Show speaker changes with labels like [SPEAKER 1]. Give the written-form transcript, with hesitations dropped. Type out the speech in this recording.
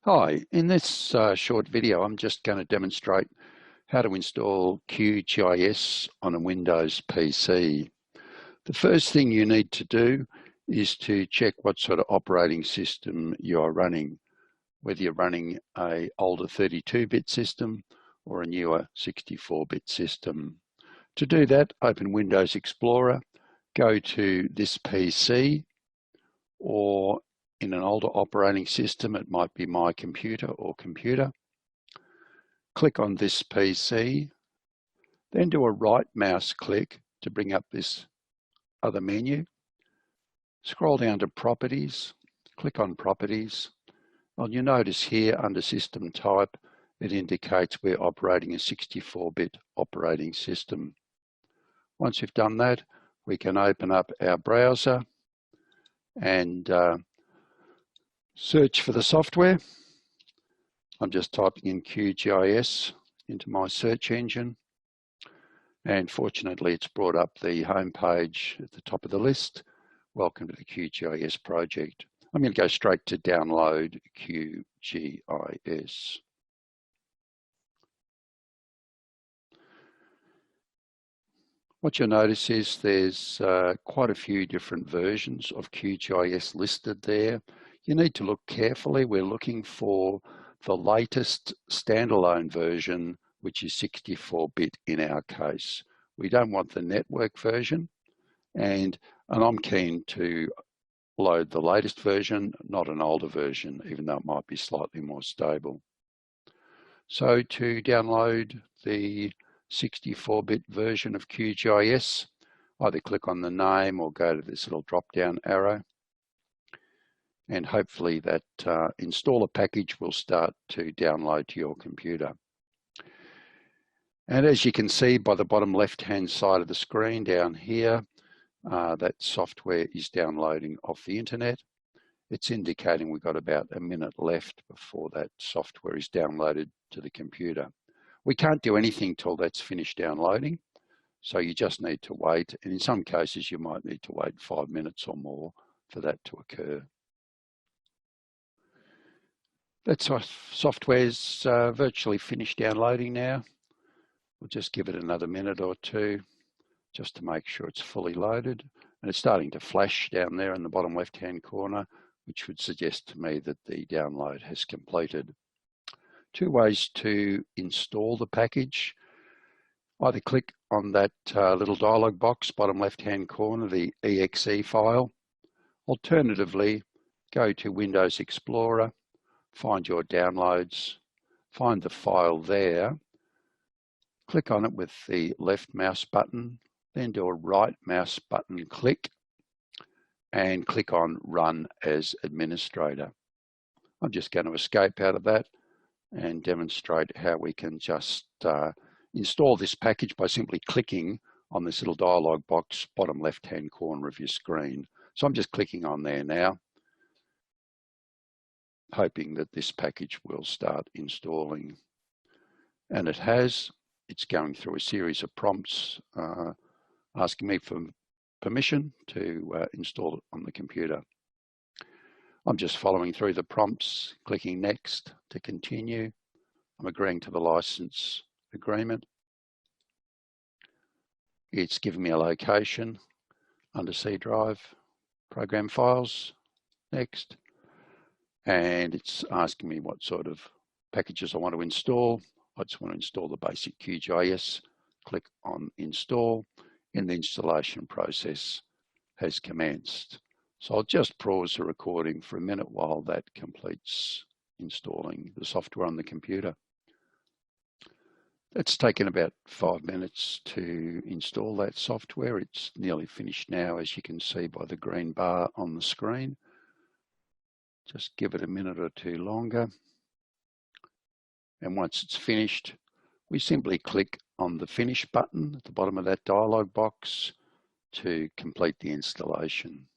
[SPEAKER 1] Hi, in this short video, I'm just going to demonstrate how to install QGIS on a Windows PC. The first thing you need to do is to check what sort of operating system you are running, whether you're running an older 32-bit system or a newer 64-bit system. To do that, open Windows Explorer, go to this PC, or in an older operating system, it might be My Computer or Computer. Click on this PC, then do a right mouse click to bring up this other menu. Scroll down to Properties, click on Properties. Well, you notice here under System Type, it indicates we're operating a 64-bit operating system. Once you've done that, we can open up our browser and search for the software. I'm just typing in QGIS into my search engine, and fortunately it's brought up the home page at the top of the list. Welcome to the QGIS project. I'm going to go straight to download QGIS. What you'll notice is there's quite a few different versions of QGIS listed there. You need to look carefully. We're looking for the latest standalone version, which is 64-bit in our case. We don't want the network version, and I'm keen to load the latest version, not an older version, even though it might be slightly more stable. So to download the 64-bit version of QGIS, either click on the name or go to this little drop-down arrow, and hopefully that installer package will start to download to your computer. And as you can see by the bottom left-hand side of the screen down here, that software is downloading off the internet. It's indicating we've got about a minute left before that software is downloaded to the computer. We can't do anything till that's finished downloading, so you just need to wait. And in some cases, you might need to wait 5 minutes or more for that to occur. That software's virtually finished downloading now. We'll just give it another minute or two just to make sure it's fully loaded. And it's starting to flash down there in the bottom left-hand corner, which would suggest to me that the download has completed. Two ways to install the package. Either click on that little dialog box, bottom left-hand corner, the exe file. Alternatively, go to Windows Explorer, find your downloads, find the file there, click on it with the left mouse button, then do a right mouse button click, and click on Run as Administrator. I'm just going to escape out of that and demonstrate how we can just install this package by simply clicking on this little dialog box, bottom left-hand corner of your screen. So I'm just clicking on there now, hoping that this package will start installing. And it has. It's going through a series of prompts asking me for permission to install it on the computer. I'm just following through the prompts, clicking Next to continue. I'm agreeing to the license agreement. It's giving me a location under C drive, program files, next. And it's asking me what sort of packages I want to install. I just want to install the basic QGIS. Click on Install, and the installation process has commenced. So I'll just pause the recording for a minute while that completes installing the software on the computer. It's taken about 5 minutes to install that software. It's nearly finished now, as you can see by the green bar on the screen. Just give it a minute or two longer. And once it's finished, we simply click on the Finish button at the bottom of that dialog box to complete the installation.